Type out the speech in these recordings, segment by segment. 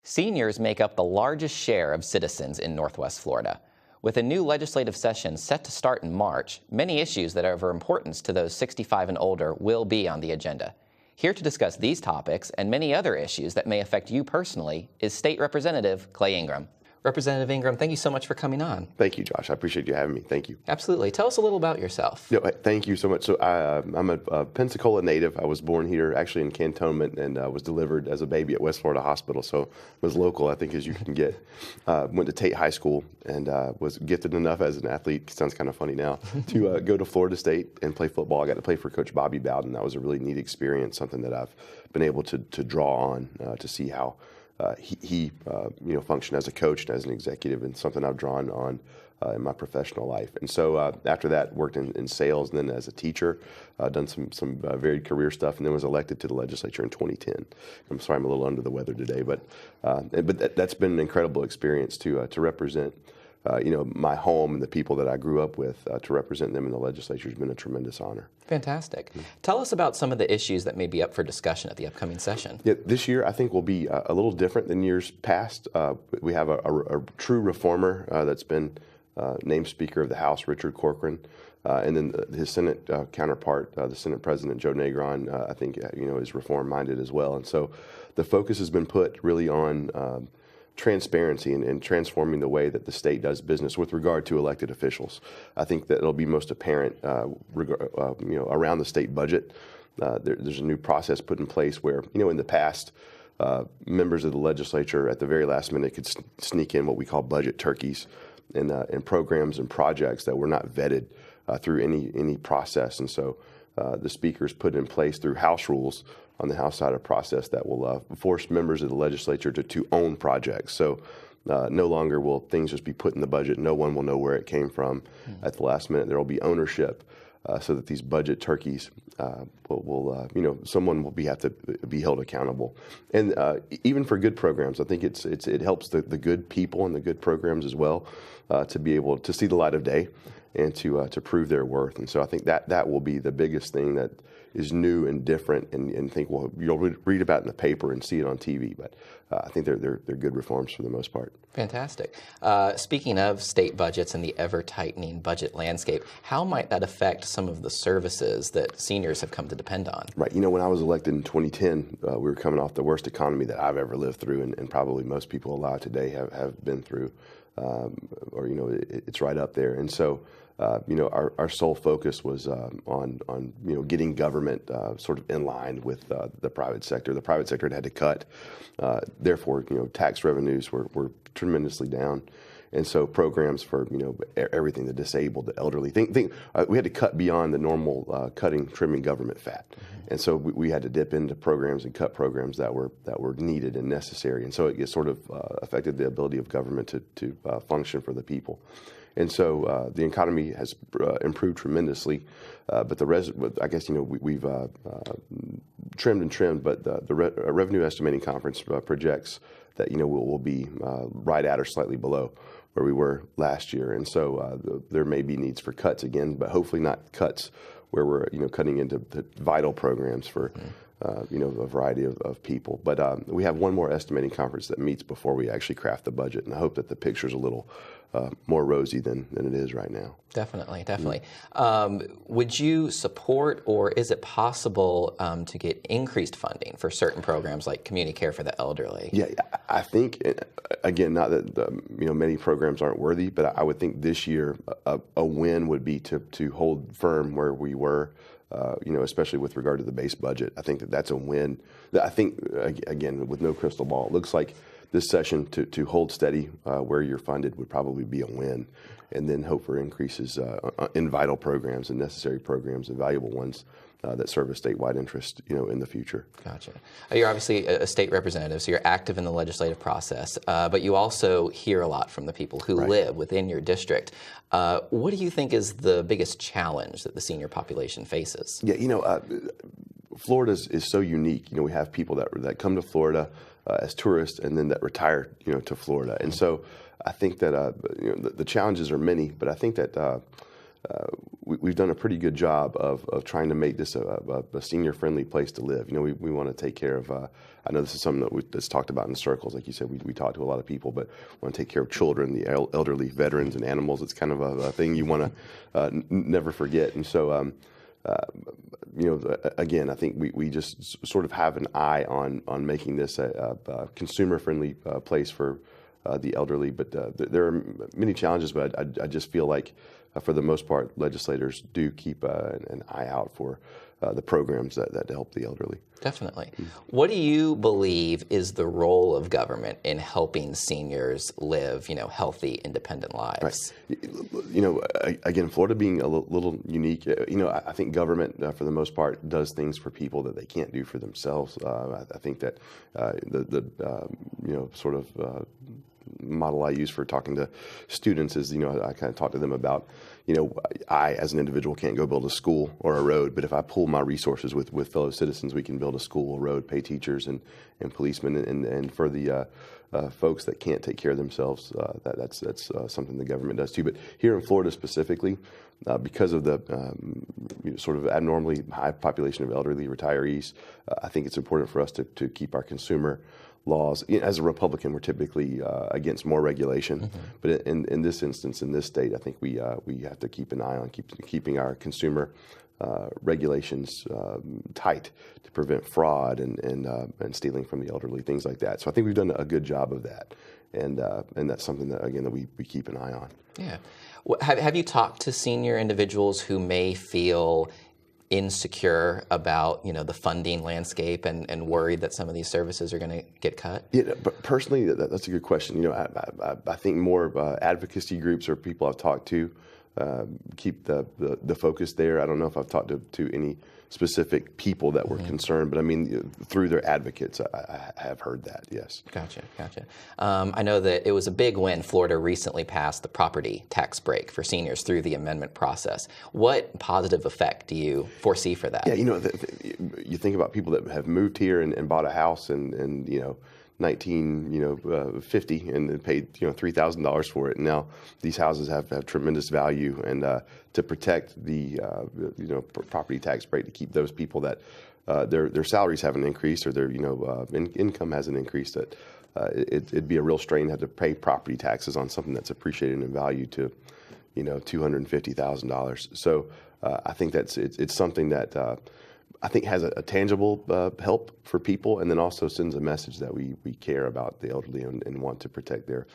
Seniors make up the largest share of citizens in Northwest Florida. With a new legislative session set to start in March, many issues that are of importance to those 65 and older will be on the agenda. Here to discuss these topics and many other issues that may affect you personally is State Representative Clay Ingram. Representative Ingram, thank you so much for coming on. Thank you, Josh. I appreciate you having me. Thank you. Absolutely. Tell us a little about yourself. Thank you so much. So I'm a Pensacola native. I was born here, actually in Cantonment, and was delivered as a baby at West Florida Hospital. So was local, I think, as you can get. Went to Tate High School and was gifted enough as an athlete, sounds kind of funny now, to go to Florida State and play football. I got to play for Coach Bobby Bowden. That was a really neat experience, something that I've been able to draw on to see how he functioned as a coach and as an executive, and something I've drawn on in my professional life. And so after that, worked in sales, and then as a teacher, done some varied career stuff, and then was elected to the legislature in 2010. I'm sorry, I'm a little under the weather today, but that's been an incredible experience to represent my home and the people that I grew up with, to represent them in the legislature has been a tremendous honor. Fantastic. Tell us about some of the issues that may be up for discussion at the upcoming session. Yeah, this year I think will be a little different than years past. We have a true reformer that's been named Speaker of the House, Richard Corcoran, and then his Senate counterpart, the Senate President Joe Negron, I think is reform-minded as well. And so the focus has been put really on transparency and transforming the way that the state does business with regard to elected officials. I think that it'll be most apparent around the state budget. There's a new process put in place where, in the past, members of the legislature at the very last minute could sneak in what we call budget turkeys and programs and projects that were not vetted through any process. And so the speakers put in place through House rules on the House side of process that will force members of the legislature to own projects. So no longer will things just be put in the budget. No one will know where it came from at the last minute. There will be ownership so that these budget turkeys someone will have to be held accountable. And even for good programs, I think it helps the good people and the good programs as well to be able to see the light of day and to prove their worth. And so I think that will be the biggest thing that is new and different, and think, well, you'll read about it in the paper and see it on TV, but I think they're good reforms for the most part. Fantastic. Speaking of state budgets and the ever-tightening budget landscape, how might that affect some of the services that seniors have come to depend on? Right. When I was elected in 2010, we were coming off the worst economy that I've ever lived through, and probably most people alive today have been through, it's right up there. And so our sole focus was on getting government sort of in line with the private sector. The private sector had to cut, therefore tax revenues were tremendously down, and so programs for everything, the disabled, the elderly. We had to cut beyond the normal trimming government fat, and so we had to dip into programs and cut programs that were needed and necessary, and so it sort of affected the ability of government to function for the people. And so the economy has improved tremendously, but I guess we've trimmed, but the Revenue Estimating Conference projects that we'll be right at or slightly below where we were last year, and so there may be needs for cuts again, but hopefully not cuts where we're cutting into the vital programs for a variety of people. But we have one more estimating conference that meets before we actually craft the budget, and I hope that the picture's a little more rosy than it is right now. Definitely. Would you support, or is it possible to get increased funding for certain programs like community care for the elderly? Yeah, I think, again, not that many programs aren't worthy, but I would think this year a win would be to hold firm where we were. Especially with regard to the base budget. I think that's a win. I think, again, with no crystal ball, it looks like this session to hold steady where you're funded would probably be a win, and then hope for increases in vital programs and necessary programs and valuable ones that serve a statewide interest, in the future. Gotcha. You're obviously a state representative, so you're active in the legislative process, but you also hear a lot from the people who live within your district. What do you think is the biggest challenge that the senior population faces? Yeah, Florida is so unique. We have people that come to Florida as tourists and then that retire, to Florida. And so I think that the challenges are many, but I think that we've done a pretty good job of trying to make this a senior-friendly place to live. You know, we want to take care of, I know this is something that's talked about in circles. Like you said, we talk to a lot of people, but we want to take care of children, the elderly, veterans, and animals. It's kind of a thing you want to never forget. And so, you know, again, I think we just sort of have an eye on making this a consumer-friendly place for the elderly. But there are many challenges, but I just feel like, for the most part, legislators do keep an eye out for the programs that help the elderly. Definitely. What do you believe is the role of government in helping seniors live, you know, healthy, independent lives? Right. You know, again, Florida being a little unique, you know, I think government, for the most part, does things for people that they can't do for themselves. I think that you know, sort of model I use for talking to students is, you know, I kind of talk to them about, you know, I as an individual can't go build a school or a road, but if I pool my resources with fellow citizens, we can build a school, a road, pay teachers and policemen, and for the folks that can't take care of themselves, that's something the government does too. But here in Florida specifically, because of the you know, sort of abnormally high population of elderly retirees, I think it's important for us to keep our consumer laws. As a Republican, we're typically against more regulation, but in this instance, in this state, I think we have to keep an eye on keeping our consumer regulations tight to prevent fraud and stealing from the elderly, things like that. So I think we've done a good job of that, and that's something that, again, that we keep an eye on. Yeah. Have you talked to senior individuals who may feel insecure about, you know, the funding landscape and worried that some of these services are going to get cut? Yeah, but personally, that's a good question. You know, I think more advocacy groups or people I've talked to keep the focus there. I don't know if I've talked to any specific people that were concerned, but I mean, through their advocates, I have heard that, yes. Gotcha. I know that it was a big win. Florida recently passed the property tax break for seniors through the amendment process. What positive effect do you foresee for that? Yeah, you know, you think about people that have moved here and bought a house and you know, 1950 and paid, you know, $3,000 for it. And now these houses have tremendous value, and to protect the you know, property tax break, to keep those people that their salaries haven't increased or their, you know, income hasn't increased, that it'd be a real strain to have to pay property taxes on something that's appreciated in value to, you know, $250,000. So I think it's something that I think has a tangible help for people, and then also sends a message that we care about the elderly and want to protect their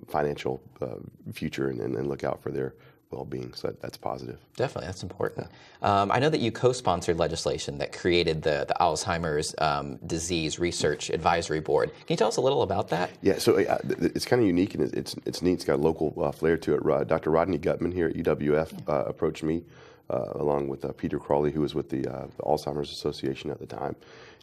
financial future and look out for their well-being. So that's positive. Definitely, that's important. I know that you co-sponsored legislation that created the Alzheimer's Disease Research Advisory Board. Can you tell us a little about that? Yeah, so it's kind of unique, and it's neat. It's got a local flair to it. Dr. Rodney Gutman here at UWF approached me, along with Peter Crawley, who was with the Alzheimer's Association at the time,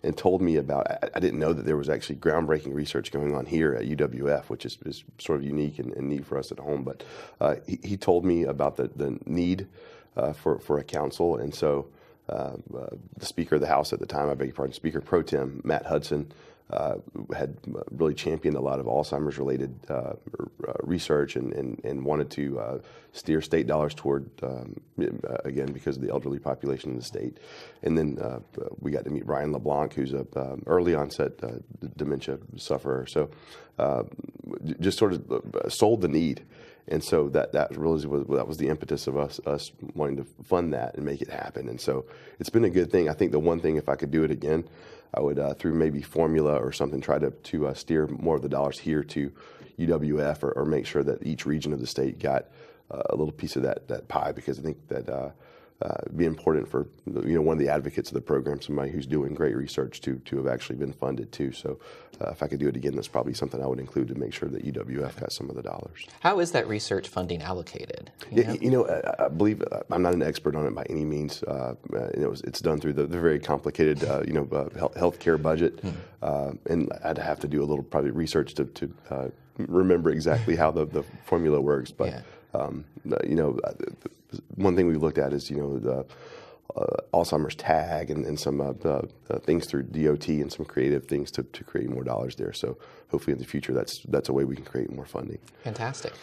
and told me about, I didn't know that there was actually groundbreaking research going on here at UWF, which is sort of unique and neat for us at home. But he told me about the need for a council, and so the Speaker of the House at the time, I beg your pardon, Speaker Pro Tem Matt Hudson, had really championed a lot of Alzheimer's-related research and wanted to steer state dollars toward, again, because of the elderly population in the state. And then we got to meet Brian LeBlanc, who's a early onset dementia sufferer. So just sort of sold the need. And so that really was the impetus of us wanting to fund that and make it happen. And so it's been a good thing. I think the one thing, if I could do it again, I would, through maybe formula or something, try to steer more of the dollars here to UWF, or make sure that each region of the state got a little piece of that pie, because I think that it'd be important for, you know, one of the advocates of the program, somebody who's doing great research, to have actually been funded too. So if I could do it again, that's probably something I would include to make sure that UWF got some of the dollars. How is that research funding allocated? You know, I believe, I'm not an expert on it by any means. It's done through the very complicated, healthcare budget, and I'd have to do a little probably research to remember exactly how the formula works. But one thing we looked at is, Alzheimer's tag and some things through DOT and some creative things to create more dollars there. So hopefully in the future that's a way we can create more funding. Fantastic.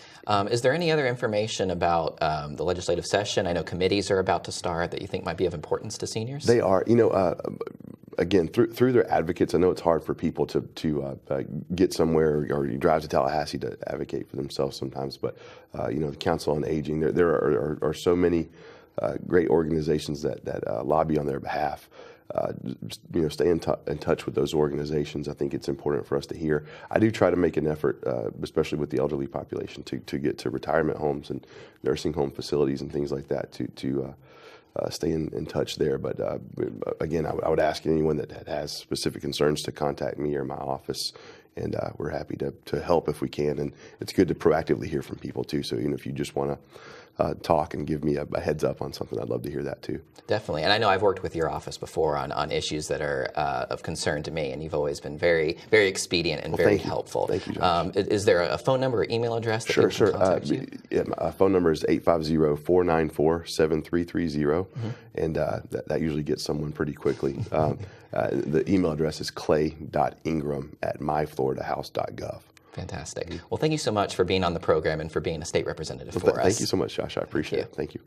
Is there any other information about the legislative session? I know committees are about to start that you think might be of importance to seniors. They are. Again, through their advocates, I know it's hard for people to get somewhere or you drive to Tallahassee to advocate for themselves sometimes. But the Council on Aging, there are so many great organizations that lobby on their behalf. Stay in touch with those organizations. I think it's important for us to hear. I do try to make an effort, especially with the elderly population, to get to retirement homes and nursing home facilities and things like that to stay in touch there. But again, I would ask anyone that has specific concerns to contact me or my office, and we're happy to help if we can. And it's good to proactively hear from people too. So if you just want to talk and give me a heads up on something, I'd love to hear that too. Definitely. And I know I've worked with your office before on issues that are of concern to me, and you've always been very, very expedient and very helpful. Thank you, Josh. Is there a phone number or email address that people can contact you? My phone number is 850-494-7330, and that usually gets someone pretty quickly. The email address is clay.ingram@myfloridahouse.gov. Fantastic. Well, thank you so much for being on the program and for being a state representative for us. Thank you so much, Josh. I appreciate it. Thank you.